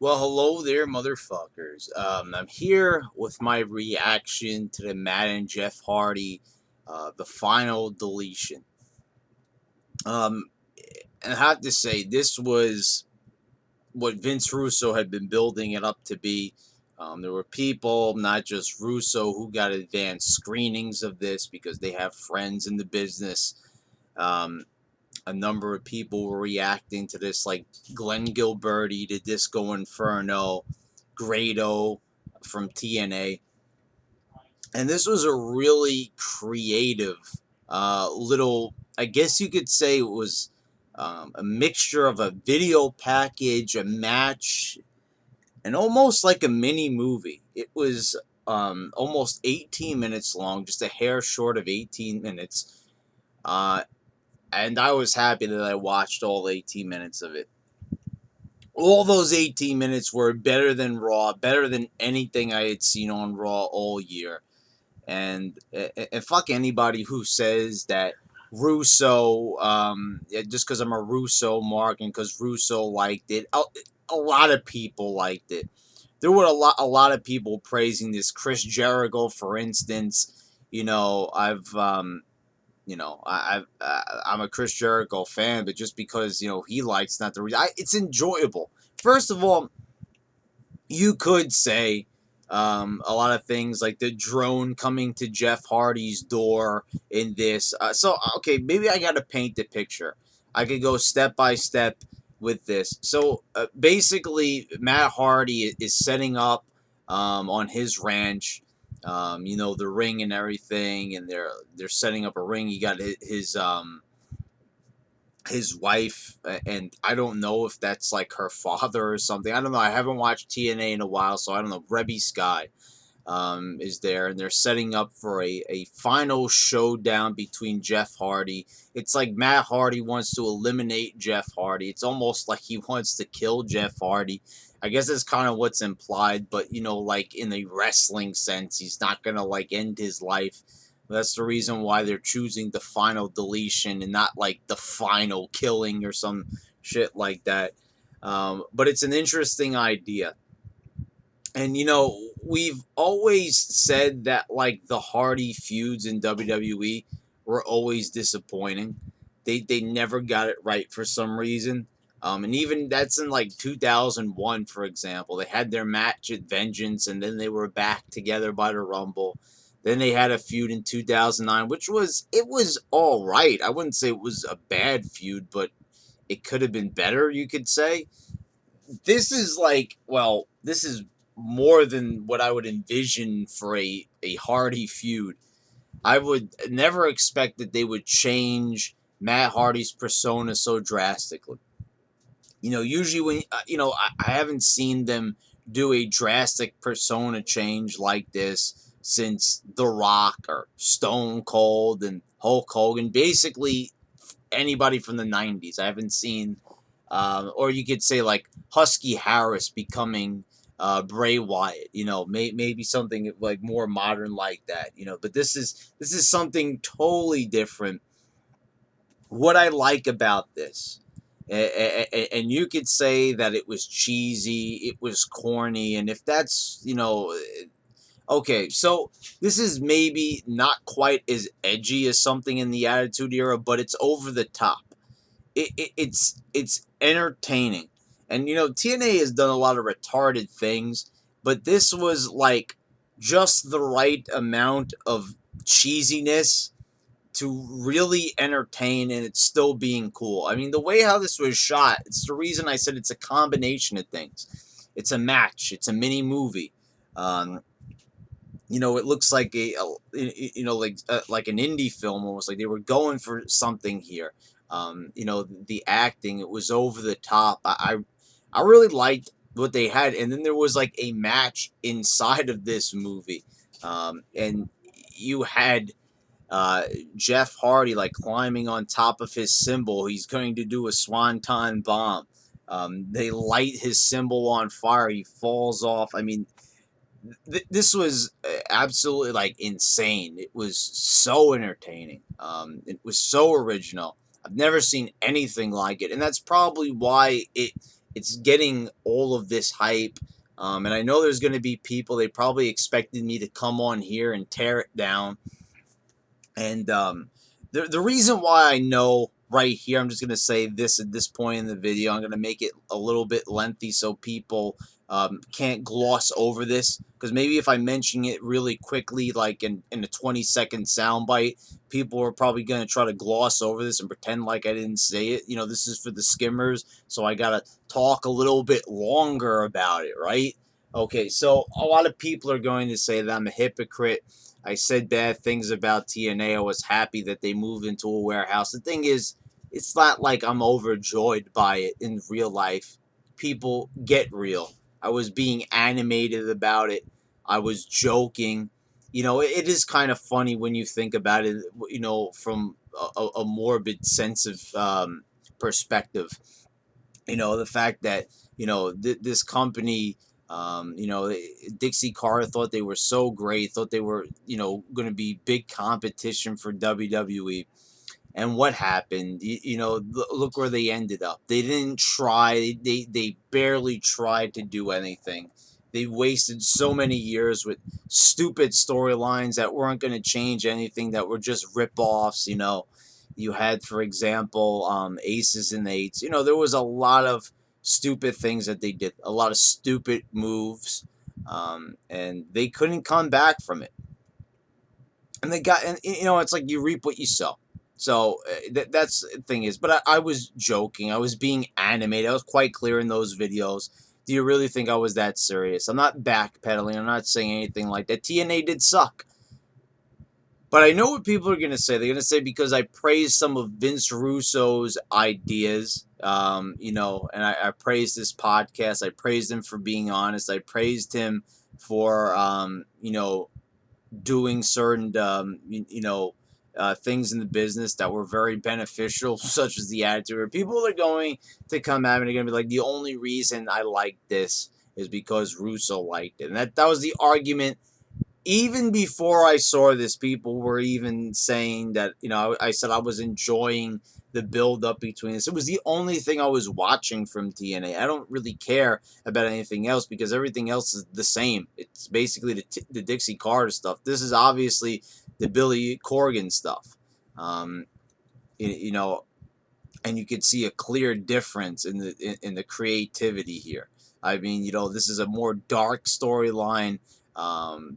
Well, hello there, motherfuckers. I'm here with my reaction to the Matt and Jeff Hardy, the Final Deletion. Um, and I have to say, this was what Vince Russo had been building it up to be. There were people, not just Russo, who got advanced screenings of this because they have friends in the business. Um, a number of people were reacting to this, like Glenn Gilberti, the Disco Inferno, Grado from TNA. And this was a really creative little, I guess you could say it was a mixture of a video package, a match, and almost like a mini movie. It was almost 18 minutes long, just a hair short of 18 minutes. And I was happy that I watched all 18 minutes of it. All those 18 minutes were better than Raw, better than anything I had seen on Raw all year. And fuck anybody who says that Russo, just because I'm a Russo mark and because Russo liked it, a lot of people liked it. There were a lot of people praising this. Chris Jericho, for instance, I'm a Chris Jericho fan, but just because he likes, not the reason. It's enjoyable. First of all, you could say a lot of things like the drone coming to Jeff Hardy's door in this. Okay, maybe I got to paint the picture. I could go step by step with this. So basically, Matt Hardy is setting up on his ranch. The ring and everything, and they're setting up a ring. He got his wife, and I don't know if that's like her father or something. I don't know. I haven't watched TNA in a while, so I don't know. Rebby Sky is there, and they're setting up for a final showdown between Jeff Hardy. It's like Matt Hardy wants to eliminate Jeff Hardy. It's almost like he wants to kill Jeff Hardy. I guess that's kind of what's implied, but like in the wrestling sense, he's not gonna like end his life. That's the reason why they're choosing the Final Deletion and not like the final killing or some shit like that. But it's an interesting idea. And we've always said that like the Hardy feuds in WWE were always disappointing. They never got it right for some reason. And even that's in like 2001, for example. They had their match at Vengeance, and then they were back together by the Rumble. Then they had a feud in 2009, which was all right. I wouldn't say it was a bad feud, but it could have been better, you could say. This is like, well, this is more than what I would envision for a Hardy feud. I would never expect that they would change Matt Hardy's persona so drastically. Usually when I haven't seen them do a drastic persona change like this since The Rock or Stone Cold and Hulk Hogan. Basically, anybody from the '90s. I haven't seen, or you could say like Husky Harris becoming Bray Wyatt. Maybe something like more modern like that. But this is something totally different. What I like about this, and you could say that it was cheesy, it was corny, and if that's okay, so this is maybe not quite as edgy as something in the Attitude Era, but it's over the top. It's entertaining, and TNA has done a lot of retarded things, but this was like just the right amount of cheesiness to really entertain, and it's still being cool. I mean, the way how this was shot, it's the reason I said it's a combination of things. It's a match. It's a mini movie. It looks like like an indie film almost. Like they were going for something here. The acting, it was over the top. I really liked what they had, and then there was like a match inside of this movie, and you had Jeff Hardy like climbing on top of his symbol. He's going to do a swanton bomb. They light his symbol on fire. He falls off. I mean, this was absolutely like insane. It was so entertaining. It was so original. I've never seen anything like it, and that's probably why it's getting all of this hype. And I know there's going to be people, they probably expected me to come on here and tear it down. And the reason why I know right here, I'm just going to say this at this point in the video. I'm going to make it a little bit lengthy so people can't gloss over this. Because maybe if I mention it really quickly, like in a 20-second soundbite, people are probably going to try to gloss over this and pretend like I didn't say it. You know, this is for the skimmers, so I got to talk a little bit longer about it, right? Okay, so a lot of people are going to say that I'm a hypocrite. I said bad things about TNA. I was happy that they moved into a warehouse. The thing is, it's not like I'm overjoyed by it in real life. People get real. I was being animated about it. I was joking. You know, it is kind of funny when you think about it, you know, from a morbid sense of perspective. You know, the fact that, you know, this company, you know, Dixie Carter thought they were so great, thought they were, you know, going to be big competition for WWE. And what happened? You know, look where they ended up. They didn't try. They barely tried to do anything. They wasted so many years with stupid storylines that weren't going to change anything, that were just rip-offs, you know. You had, for example, Aces and Eights. You know, there was a lot of stupid things that they did, a lot of stupid moves, and they couldn't come back from it. And they got, and you know, it's like you reap what you sow. So that's the thing is, but I was joking. I was being animated. I was quite clear in those videos. Do you really think I was that serious? I'm not backpedaling. I'm not saying anything like that. TNA did suck. But I know what people are going to say. They're going to say because I praised some of Vince Russo's ideas, you know, and I praised this podcast. I praised him for being honest. I praised him for, you know, doing certain, you know, things in the business that were very beneficial, such as the attitude. Or people are going to come at me and they're going to be like, the only reason I like this is because Russo liked it. And that was the argument. Even before I saw this, people were even saying that, you know, I said I was enjoying the build up between us. It was the only thing I was watching from TNA. I don't really care about anything else because everything else is the same. It's basically the Dixie Carter stuff. This is obviously the Billy Corgan stuff. Um, you know, and you could see a clear difference in the creativity here. I mean, you know, this is a more dark storyline.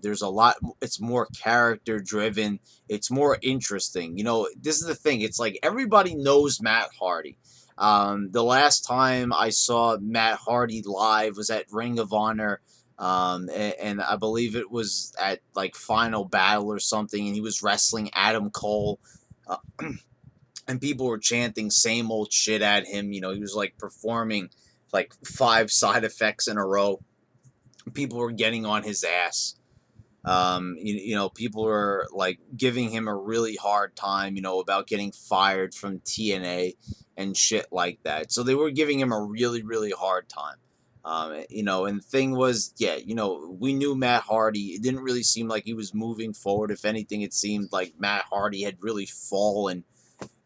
There's a lot. It's more character driven. It's more interesting. You know, this is the thing. It's like everybody knows Matt Hardy. The last time I saw Matt Hardy live was at Ring of Honor. And I believe it was at like Final Battle or something, and he was wrestling Adam Cole. Uh, and people were chanting same old shit at him. You know, he was like performing like 5 side effects in a row. People were getting on his ass. You know, people were like giving him a really hard time, you know, about getting fired from TNA and shit like that. So they were giving him a really, really hard time. You know, and the thing was, yeah, you know, we knew Matt Hardy. It didn't really seem like he was moving forward. If anything, it seemed like Matt Hardy had really fallen.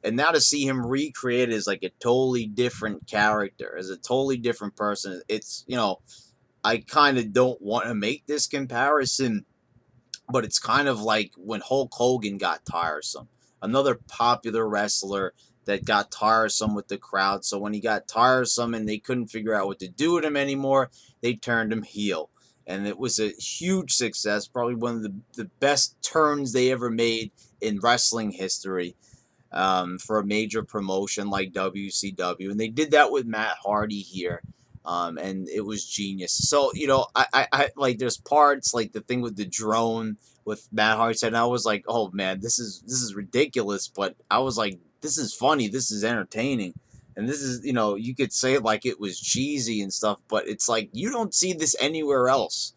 And now to see him recreated as like a totally different character, as a totally different person, it's, you know, I kind of don't want to make this comparison, but it's kind of like when Hulk Hogan got tiresome. Another popular wrestler that got tiresome with the crowd. So when he got tiresome and they couldn't figure out what to do with him anymore, they turned him heel. And it was a huge success, probably one of the best turns they ever made in wrestling history. For a major promotion like WCW. And they did that with Matt Hardy here. And it was genius. So, you know, I like there's parts like the thing with the drone with Matt Hardy said, and I was like, oh man, this is ridiculous. But I was like, this is funny. This is entertaining. And this is, you know, you could say it like it was cheesy and stuff, but it's like you don't see this anywhere else.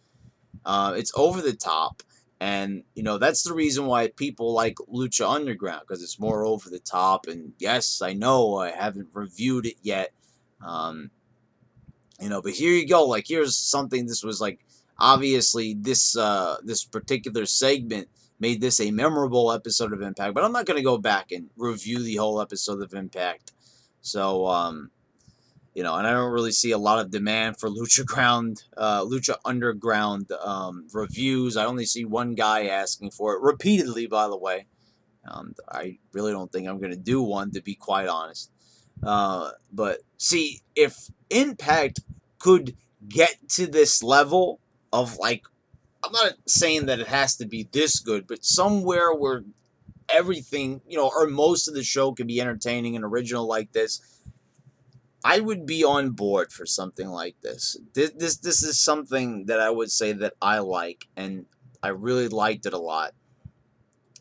It's over the top. And, you know, that's the reason why people like Lucha Underground, because it's more over the top. And yes, I know I haven't reviewed it yet. Um, you know, but here you go. Like, here's something. This was like, obviously, this particular segment made this a memorable episode of Impact. But I'm not going to go back and review the whole episode of Impact. So, And I don't really see a lot of demand for Lucha Underground reviews. I only see one guy asking for it repeatedly, by the way. I really don't think I'm going to do one, to be quite honest. But see, if Impact could get to this level of, like, I'm not saying that it has to be this good, but somewhere where everything, or most of the show could be entertaining and original like this, I would be on board for something like this. This is something that I would say that I like, and I really liked it a lot.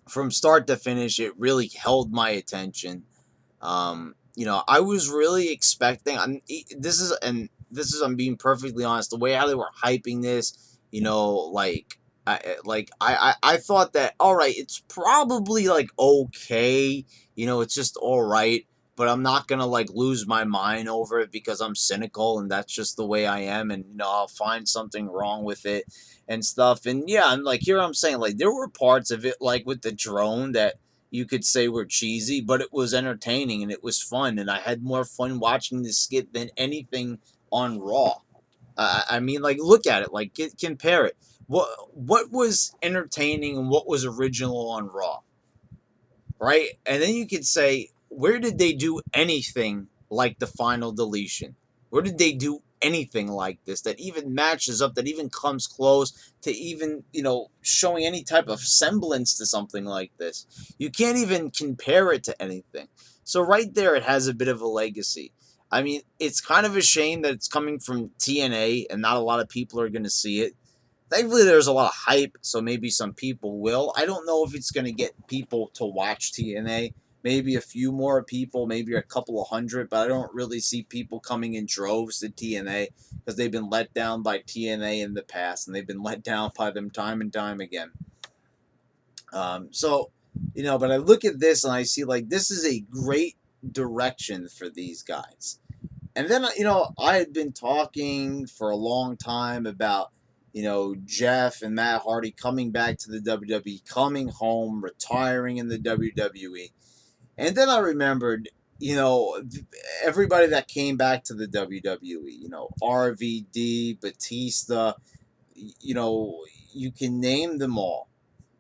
From start to finish, it really held my attention. I was really expecting. I'm being perfectly honest. The way how they were hyping this, I thought that, all right, it's probably like okay. It's just all right, but I'm not gonna like lose my mind over it because I'm cynical and that's just the way I am, and I'll find something wrong with it and stuff. And yeah, and like here I'm saying, like, there were parts of it, like with the drone, that you could say were cheesy, but it was entertaining and it was fun, and I had more fun watching this skit than anything on Raw. I mean, like, look at it, like, compare it. What was entertaining and what was original on Raw, right? And then you could say, where did they do anything like the Final Deletion? Where did they do anything like this that even matches up, that even comes close to even, showing any type of semblance to something like this? You can't even compare it to anything. So right there, it has a bit of a legacy. I mean, it's kind of a shame that it's coming from TNA and not a lot of people are going to see it. Thankfully, there's a lot of hype, so maybe some people will. I don't know if it's going to get people to watch TNA. Maybe a few more people, maybe a couple of hundred, but I don't really see people coming in droves to TNA because they've been let down by TNA in the past, and they've been let down by them time and time again. But I look at this and I see, like, this is a great direction for these guys. And then, I had been talking for a long time about, Jeff and Matt Hardy coming back to the WWE, coming home, retiring in the WWE. And then I remembered, everybody that came back to the WWE, RVD, Batista, you can name them all.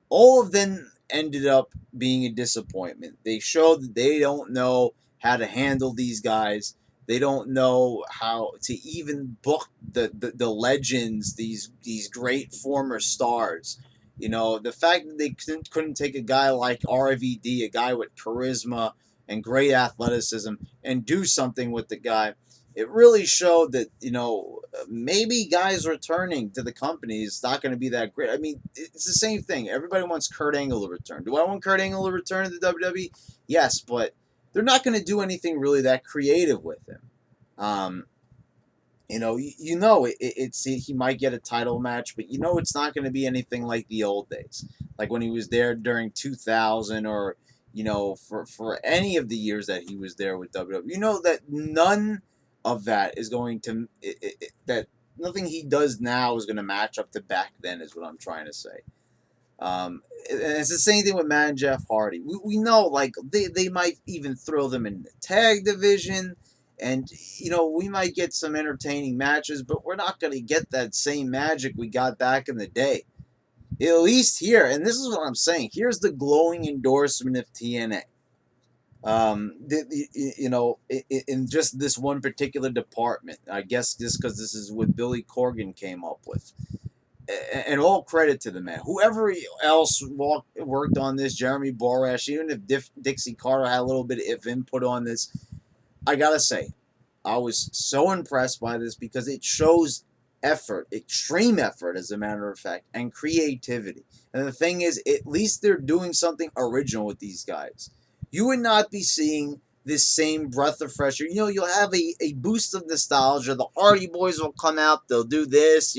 All of them ended up being a disappointment. They showed that they don't know how to handle these guys. They don't know how to even book the legends, these great former stars. The fact that they couldn't take a guy like RVD, a guy with charisma and great athleticism, and do something with the guy, it really showed that, maybe guys returning to the company is not going to be that great. I mean, it's the same thing. Everybody wants Kurt Angle to return. Do I want Kurt Angle to return to the WWE? Yes, but they're not going to do anything really that creative with him. He might get a title match, but it's not going to be anything like the old days, like when he was there during 2000, or for any of the years that he was there with WWE. That none of that is going to that nothing he does now is going to match up to back then, is what I'm trying to say. And it's the same thing with Matt and Jeff Hardy. We know, like, they might even throw them in the tag division, and we might get some entertaining matches, but we're not going to get that same magic we got back in the day. At least here, and this is what I'm saying, here's the glowing endorsement of TNA. In just this one particular department, I guess just because this is what Billy Corgan came up with. And all credit to the man. Whoever else worked on this, Jeremy Borash, even if Dixie Carter had a little bit of input on this, I gotta say, I was so impressed by this because it shows effort, extreme effort, as a matter of fact, and creativity. And the thing is, at least they're doing something original with these guys. You would not be seeing this same breath of fresh air. You'll have a boost of nostalgia. The Hardy Boys will come out. They'll do this,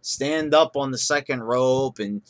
stand up on the second rope. And,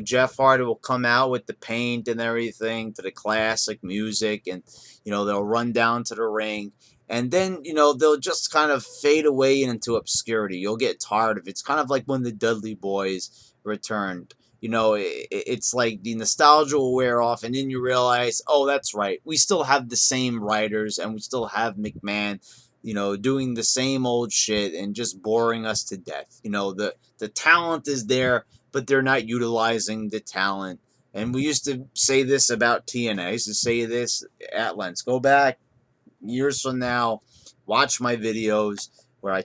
Jeff Hardy will come out with the paint and everything to the classic music. And, they'll run down to the ring. And then, they'll just kind of fade away into obscurity. You'll get tired of it. It's kind of like when the Dudley Boys returned. It's like the nostalgia will wear off, and then you realize, oh, that's right, we still have the same writers, and we still have McMahon doing the same old shit and just boring us to death. The talent is there, but they're not utilizing the talent. And we used to say this about TNA. I used to say this at Lens. Go back years from now, watch my videos where I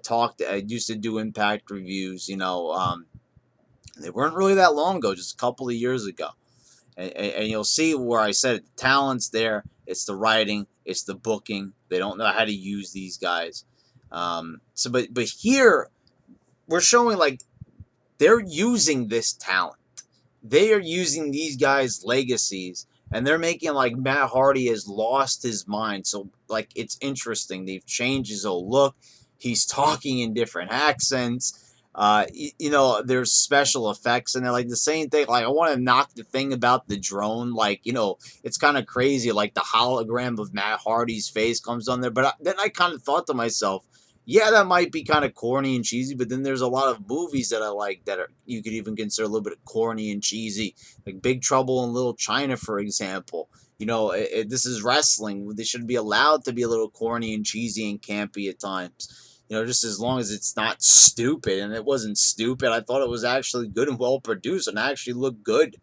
used to do Impact reviews. They weren't really that long ago, just a couple of years ago. And you'll see where I said it, the talent's there. It's the writing. It's the booking. They don't know how to use these guys. But here we're showing like they're using this talent. They are using these guys' legacies, and they're making like Matt Hardy has lost his mind. So like it's interesting. They've changed his whole look. He's talking in different accents. There's special effects and they're like the same thing. Like I want to knock the thing about the drone. Like it's kind of crazy. Like the hologram of Matt Hardy's face comes on there. But then I kind of thought to myself, yeah, that might be kind of corny and cheesy, but then there's a lot of movies that I like that are you could even consider a little bit corny and cheesy, like Big Trouble in Little China, for example. This is wrestling. They should be allowed to be a little corny and cheesy and campy at times. Just as long as it's not stupid. And it wasn't stupid. I thought it was actually good and well produced and actually looked good.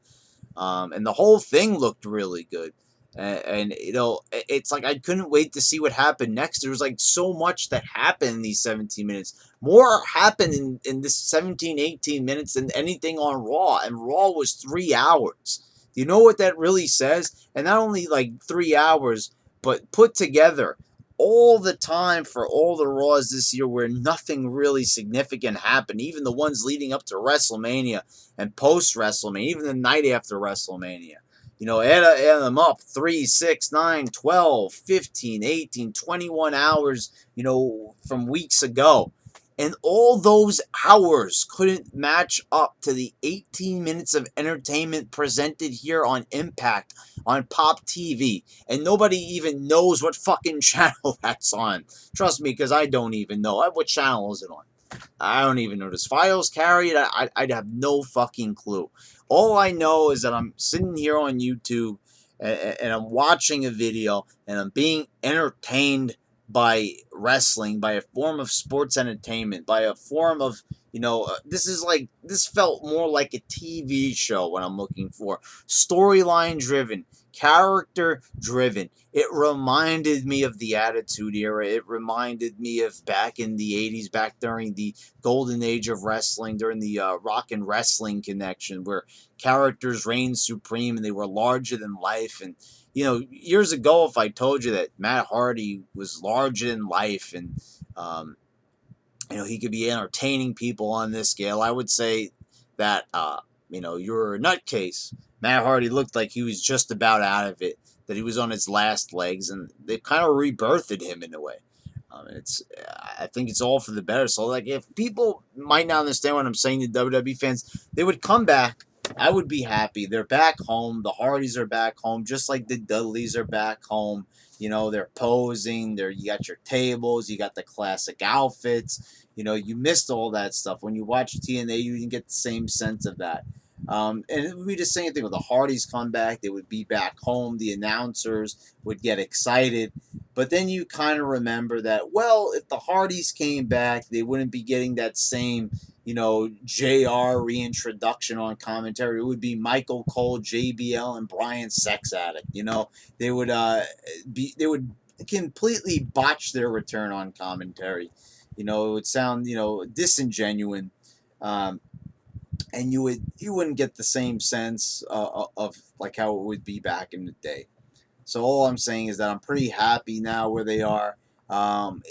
And the whole thing looked really good. And it's like I couldn't wait to see what happened next. There was like so much that happened in these 17 minutes. More happened in this 17, 18 minutes than anything on Raw. And Raw was 3 hours. Do you know what that really says? And not only like 3 hours, but put together all the time for all the Raws this year where nothing really significant happened. Even the ones leading up to WrestleMania and post WrestleMania, even the night after WrestleMania. Add them up 3, 6, 9, 12, 15, 18, 21 hours, from weeks ago. And all those hours couldn't match up to the 18 minutes of entertainment presented here on Impact, on Pop TV. And nobody even knows what fucking channel that's on. Trust me, because I don't even know. What channel is it on? I don't even know. Does Files carry it? I'd have no fucking clue. All I know is that I'm sitting here on YouTube and I'm watching a video and I'm being entertained by wrestling, by a form of sports entertainment, by a form of, this felt more like a TV show what I'm looking for. Storyline driven, character driven. It reminded me of the Attitude Era. It reminded me of back in the 80s, back during the golden age of wrestling, during the Rock and Wrestling connection, where characters reigned supreme and they were larger than life. And years ago, if I told you that Matt Hardy was larger than life and, he could be entertaining people on this scale, I would say that, you're a nutcase. Matt Hardy looked like he was just about out of it, that he was on his last legs, and they kind of rebirthed him in a way. I think it's all for the better. So, like, if people might not understand what I'm saying to WWE fans, they would come back. I would be happy. They're back home. The Hardys are back home, just like the Dudleys are back home. They're posing. You got your tables. You got the classic outfits. You missed all that stuff. When you watch TNA, you didn't get the same sense of that. And it would be the same thing with the Hardys come back. They would be back home. The announcers would get excited. But then you kind of remember that, well, if the Hardys came back, they wouldn't be getting that same, JR reintroduction on commentary. It would be Michael Cole, JBL, and Brian Sex Addict. They would completely botch their return on commentary. It would sound, disingenuous. And you wouldn't get the same sense of like how it would be back in the day. So all I'm saying is that I'm pretty happy now where they are. I'm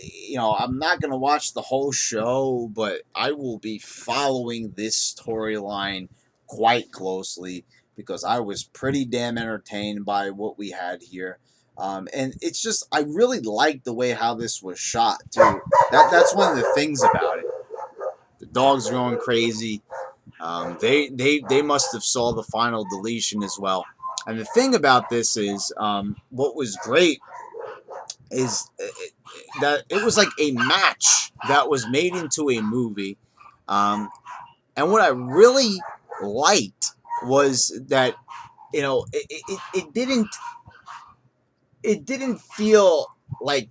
not going to watch the whole show, but I will be following this storyline quite closely because I was pretty damn entertained by what we had here. And it's just, I really like the way how this was shot, too. That's one of the things about it. The dogs are going crazy. They must have saw the Final Deletion as well. And the thing about this is, what was great is that it was like a match that was made into a movie. And what I really liked was that, it didn't feel like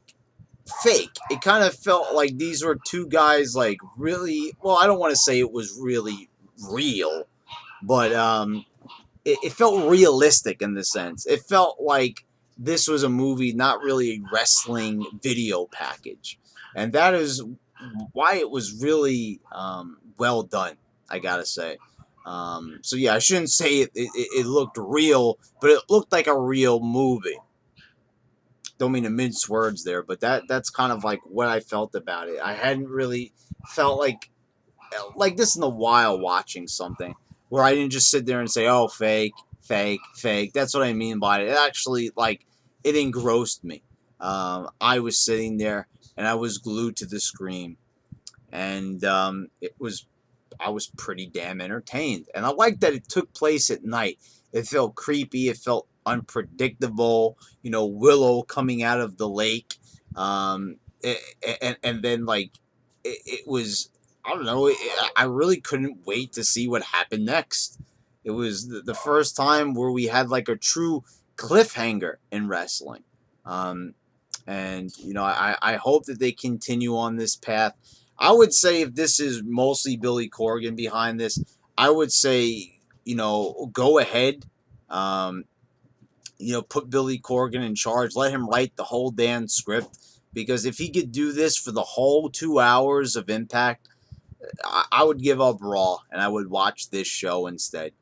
fake. It kind of felt like these were two guys, like, really. Well, I don't want to say it was really real, but it felt realistic in the sense. It felt like this was a movie, not really a wrestling video package, and that is why it was really well done. I gotta say. So yeah, I shouldn't say it looked real, but it looked like a real movie. Don't mean to mince words there, but that's kind of like what I felt about it. I hadn't really felt like this in a while watching something where I didn't just sit there and say, "Oh, fake, fake, fake." That's what I mean by it. It actually, like, it engrossed me. I was sitting there and I was glued to the screen, and it was I was pretty damn entertained. And I liked that it took place at night. It felt creepy. It felt unpredictable. Willow coming out of the lake, and then, like, it was. I don't know. I really couldn't wait to see what happened next. It was the first time where we had like a true cliffhanger in wrestling. Um, and I hope that they continue on this path. I would say if this is mostly Billy Corgan behind this, I would say go ahead, um, put Billy Corgan in charge, let him write the whole damn script, because if he could do this for the whole 2 hours of Impact, I would give up Raw and I would watch this show instead.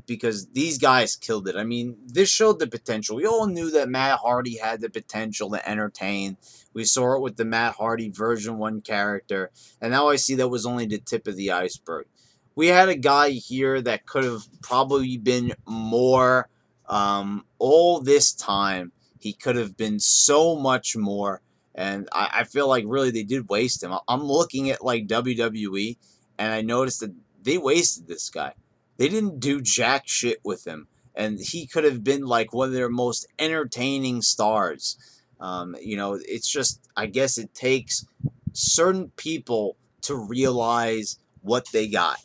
Because these guys killed it. I mean, this showed the potential. We all knew that Matt Hardy had the potential to entertain. We saw it with the Matt Hardy version 1 character, and now I see that was only the tip of the iceberg. We had a guy here that could have probably been more. All this time, he could have been so much more, and I feel like really they did waste him. I'm looking at like WWE, and I noticed that they wasted this guy. They didn't do jack shit with him, and he could have been like one of their most entertaining stars. It's just, I guess it takes certain people to realize what they got.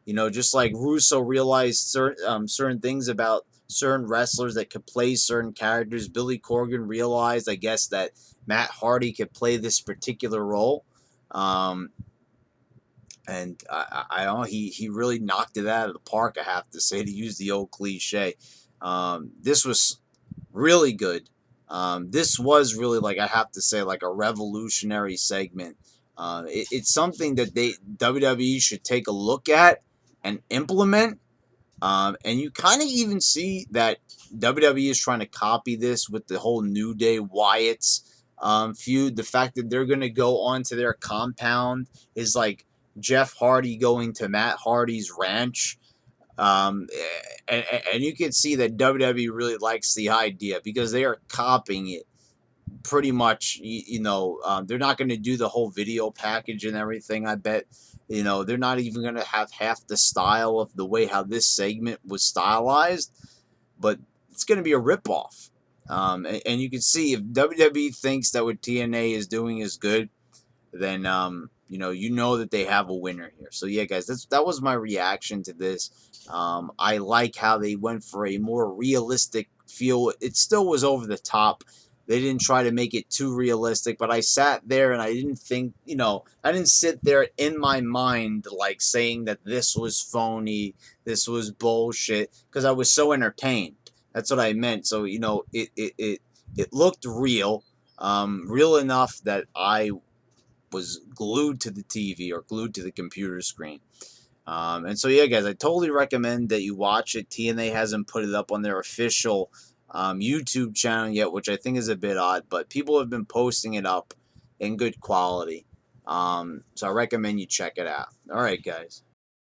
Just like Russo realized certain things about certain wrestlers that could play certain characters. Billy Corgan realized, I guess, that Matt Hardy could play this particular role. Um, and I don't know, he really knocked it out of the park, I have to say, to use the old cliche. This was really good. This was really, like, I have to say, like a revolutionary segment. It's something that WWE should take a look at and implement. And you kind of even see that WWE is trying to copy this with the whole New Day Wyatt's feud. The fact that they're going to go onto their compound is like Jeff Hardy going to Matt Hardy's ranch. Um, and you can see that WWE really likes the idea because they are copying it pretty much. They're not going to do the whole video package and everything, I bet. They're not even going to have half the style of the way how this segment was stylized, but it's going to be a ripoff. And you can see if WWE thinks that what TNA is doing is good, then that they have a winner here. So yeah, guys, that was my reaction to this. I like how they went for a more realistic feel. It still was over the top. They didn't try to make it too realistic, but I sat there and I didn't think, I didn't sit there in my mind like saying that this was phony, this was bullshit, because I was so entertained. That's what I meant. So it looked real, real enough that I was glued to the TV or glued to the computer screen. And so, yeah, guys, I totally recommend that you watch it. TNA hasn't put it up on their official YouTube channel yet, which I think is a bit odd, but people have been posting it up in good quality. So I recommend you check it out. All right, guys.